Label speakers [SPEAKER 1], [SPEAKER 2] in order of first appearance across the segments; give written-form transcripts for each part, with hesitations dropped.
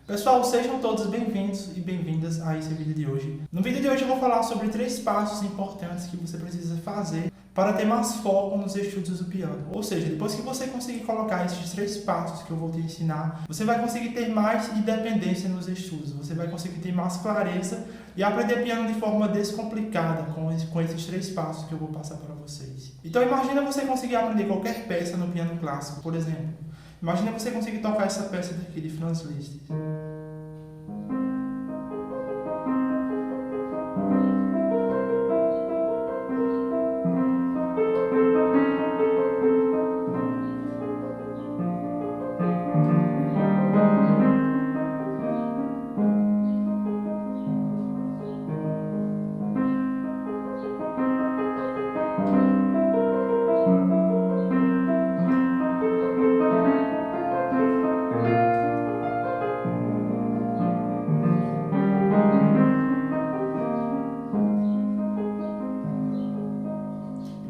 [SPEAKER 1] Pessoal, sejam todos bem-vindos e bem-vindas a esse vídeo de hoje. No vídeo de hoje eu vou falar sobre 3 passos importantes que você precisa fazer para ter mais foco nos estudos do piano. Ou seja, depois que você conseguir colocar esses 3 passos que eu vou te ensinar, você vai conseguir ter mais independência nos estudos, você vai conseguir ter mais clareza e aprender piano de forma descomplicada com esses 3 passos que eu vou passar para vocês. Então imagina você conseguir aprender qualquer peça no piano clássico, por exemplo. Imagina você conseguir tocar essa peça daqui de Franz Liszt.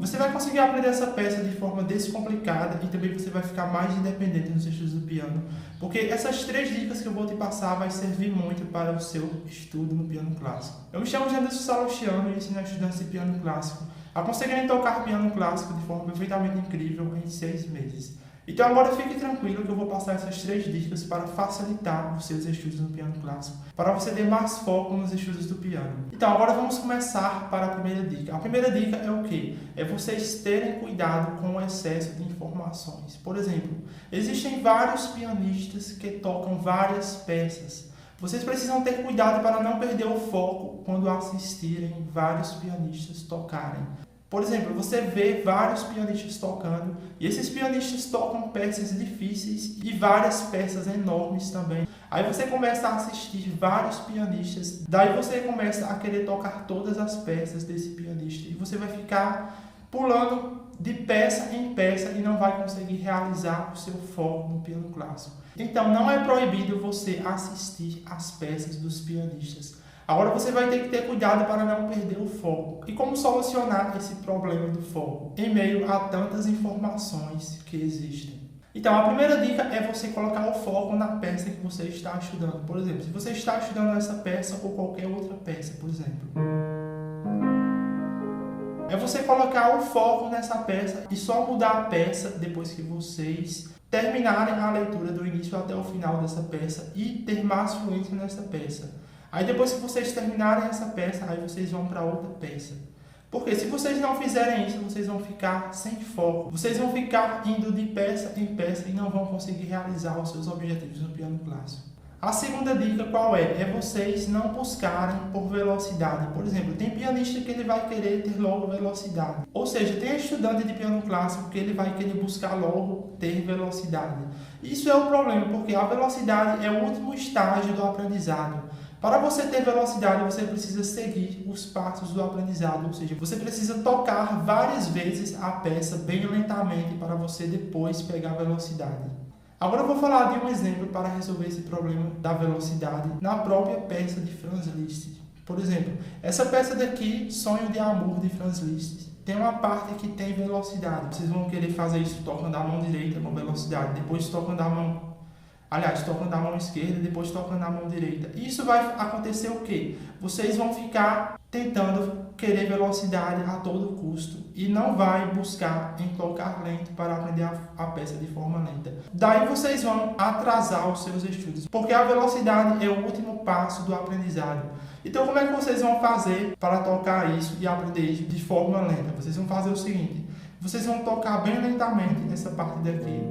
[SPEAKER 1] Você vai conseguir aprender essa peça de forma descomplicada e também você vai ficar mais independente nos estudos do piano, porque essas 3 dicas que eu vou te passar vai servir muito para o seu estudo no piano clássico. Eu me chamo Janderson Salostiano e ensino a estudantes de piano clássico a conseguirem tocar piano clássico de forma perfeitamente incrível em 6 meses. Então agora fique tranquilo que eu vou passar essas 3 dicas para facilitar os seus estudos no piano clássico, para você ter mais foco nos estudos do piano. Então agora vamos começar para a primeira dica. A primeira dica é o quê? É vocês terem cuidado com o excesso de informações. Por exemplo, existem vários pianistas que tocam várias peças. Vocês precisam ter cuidado para não perder o foco quando assistirem vários pianistas tocarem. Por exemplo, você vê vários pianistas tocando e esses pianistas tocam peças difíceis e várias peças enormes também. Aí você começa a assistir vários pianistas, daí você começa a querer tocar todas as peças desse pianista e você vai ficar pulando de peça em peça e não vai conseguir realizar o seu foco no piano clássico. Então não é proibido você assistir às peças dos pianistas. Agora você vai ter que ter cuidado para não perder o foco. E como solucionar esse problema do foco em meio a tantas informações que existem? Então, a primeira dica é você colocar o foco na peça que você está estudando. Por exemplo, se você está estudando essa peça ou qualquer outra peça, por exemplo. É você colocar o foco nessa peça e só mudar a peça depois que vocês terminarem a leitura do início até o final dessa peça e ter mais fluência nessa peça. Aí depois que vocês terminarem essa peça, aí vocês vão para outra peça. Porque se vocês não fizerem isso, vocês vão ficar sem foco. Vocês vão ficar indo de peça em peça e não vão conseguir realizar os seus objetivos no piano clássico. A segunda dica qual é? É vocês não buscarem por velocidade. Por exemplo, tem pianista que ele vai querer ter logo velocidade. Ou seja, tem estudante de piano clássico que ele vai querer buscar logo ter velocidade. Isso é o problema, porque a velocidade é o último estágio do aprendizado. Para você ter velocidade, você precisa seguir os passos do aprendizado, ou seja, você precisa tocar várias vezes a peça bem lentamente para você depois pegar velocidade. Agora eu vou falar de um exemplo para resolver esse problema da velocidade na própria peça de Franz Liszt. Por exemplo, essa peça daqui, Sonho de Amor de Franz Liszt, tem uma parte que tem velocidade. Vocês vão querer fazer isso tocando a mão direita com velocidade, depois tocando a mão esquerda, depois tocando a mão direita. Isso vai acontecer o quê? Vocês vão ficar tentando querer velocidade a todo custo e não vai buscar em tocar lento para aprender a peça de forma lenta. Daí vocês vão atrasar os seus estudos, porque a velocidade é o último passo do aprendizado. Então como é que vocês vão fazer para tocar isso e aprender isso de forma lenta? Vocês vão fazer o seguinte, vocês vão tocar bem lentamente nessa parte daqui,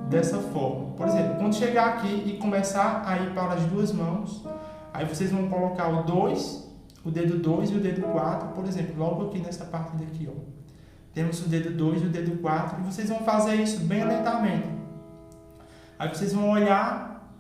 [SPEAKER 1] dessa forma. Por exemplo, quando chegar aqui e começar a ir para as 2 mãos, aí vocês vão colocar o 2, o dedo 2 e o dedo 4, por exemplo, logo aqui nessa parte daqui, ó. Temos o dedo 2 e o dedo 4 e vocês vão fazer isso bem lentamente. Aí vocês vão olhar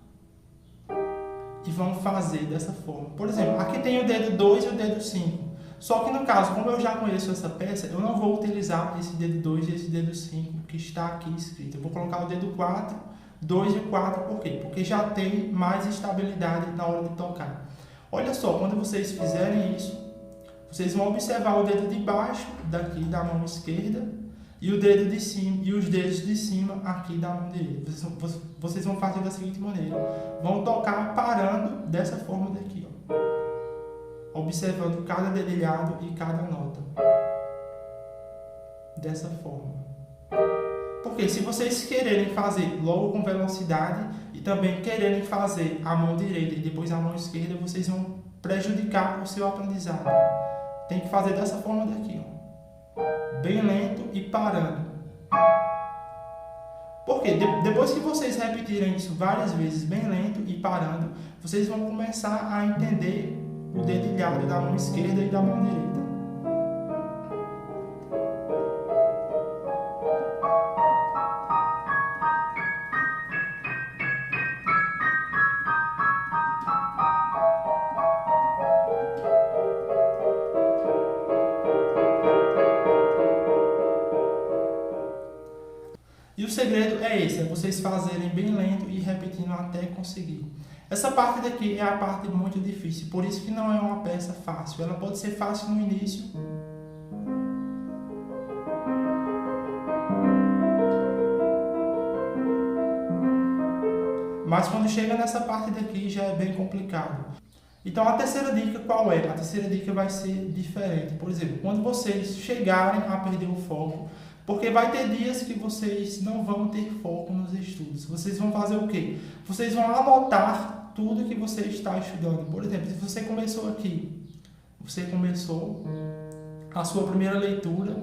[SPEAKER 1] e vão fazer dessa forma. Por exemplo, aqui tem o dedo 2 e o dedo 5. Só que no caso, como eu já conheço essa peça, eu não vou utilizar esse dedo 2 e esse dedo 5 que está aqui escrito. Eu vou colocar o dedo 4, 2 e 4, por quê? Porque já tem mais estabilidade na hora de tocar. Olha só, quando vocês fizerem isso, vocês vão observar o dedo de baixo daqui da mão esquerda e o dedo de cima e os dedos de cima aqui da mão direita. Vocês vão fazer da seguinte maneira: vão tocar parando dessa forma daqui, ó, observando cada dedilhado e cada nota, dessa forma. Porque se vocês quererem fazer logo com velocidade e também quererem fazer a mão direita e depois a mão esquerda, vocês vão prejudicar o seu aprendizado. Tem que fazer dessa forma daqui, ó, bem lento e parando. Porque depois que vocês repetirem isso várias vezes, bem lento e parando, vocês vão começar a entender o dedilhado da mão esquerda e da mão direita. E o segredo é esse, é vocês fazerem bem lento e repetindo até conseguir. Essa parte daqui é a parte muito difícil, por isso que não é uma peça fácil. Ela pode ser fácil no início, mas quando chega nessa parte daqui já é bem complicado. Então a terceira dica qual é? A terceira dica vai ser diferente. Por exemplo, quando vocês chegarem a perder o foco, porque vai ter dias que vocês não vão ter foco nos estudos. Vocês vão fazer o quê? Vocês vão anotar tudo que você está estudando. Por exemplo, se você começou aqui, você começou a sua primeira leitura.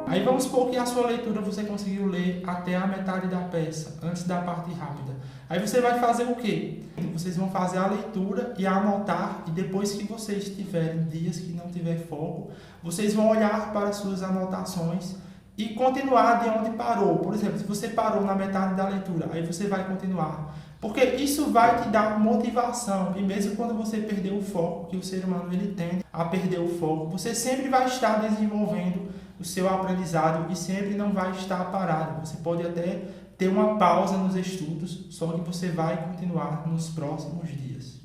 [SPEAKER 1] Aí vamos supor que a sua leitura você conseguiu ler até a metade da peça, antes da parte rápida. Aí você vai fazer o quê? Vocês vão fazer a leitura e anotar, e depois que vocês tiverem dias que não tiver foco, vocês vão olhar para as suas anotações e continuar de onde parou. Por exemplo, se você parou na metade da leitura, aí você vai continuar. Porque isso vai te dar motivação, e mesmo quando você perder o foco, que o ser humano ele tende a perder o foco, você sempre vai estar desenvolvendo o seu aprendizado e sempre não vai estar parado. Você pode até ter uma pausa nos estudos, só que você vai continuar nos próximos dias.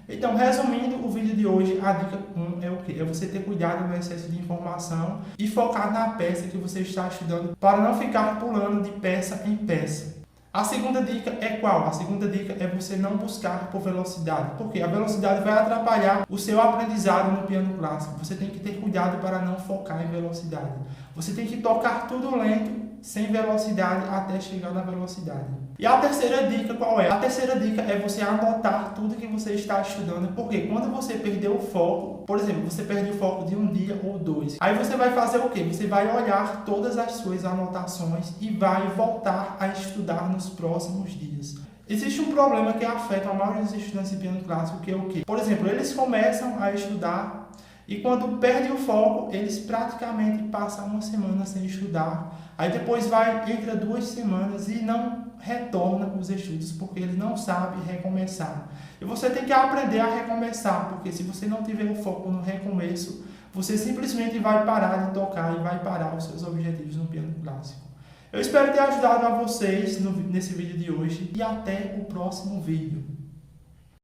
[SPEAKER 1] Então, resumindo o vídeo de hoje, a dica 1 é o quê? É você ter cuidado no excesso de informação e focar na peça que você está estudando para não ficar pulando de peça em peça. A segunda dica é qual? A segunda dica é você não buscar por velocidade, porque a velocidade vai atrapalhar o seu aprendizado no piano clássico. Você tem que ter cuidado para não focar em velocidade. Você tem que tocar tudo lento, sem velocidade, até chegar na velocidade. E a terceira dica qual é? A terceira dica é você anotar tudo que você está estudando, porque quando você perder o foco, por exemplo, você perde o foco de um dia ou dois, aí você vai fazer o quê? Você vai olhar todas as suas anotações e vai voltar a estudar nos próximos dias. Existe um problema que afeta a maioria dos estudantes de piano clássico, que é o quê? Por exemplo, eles começam a estudar e quando perdem o foco, eles praticamente passam uma semana sem estudar. Aí depois entra 2 semanas e não retorna os estudos, porque eles não sabem recomeçar. E você tem que aprender a recomeçar, porque se você não tiver o foco no recomeço, você simplesmente vai parar de tocar e vai parar os seus objetivos no piano clássico. Eu espero ter ajudado a vocês nesse vídeo de hoje e até o próximo vídeo.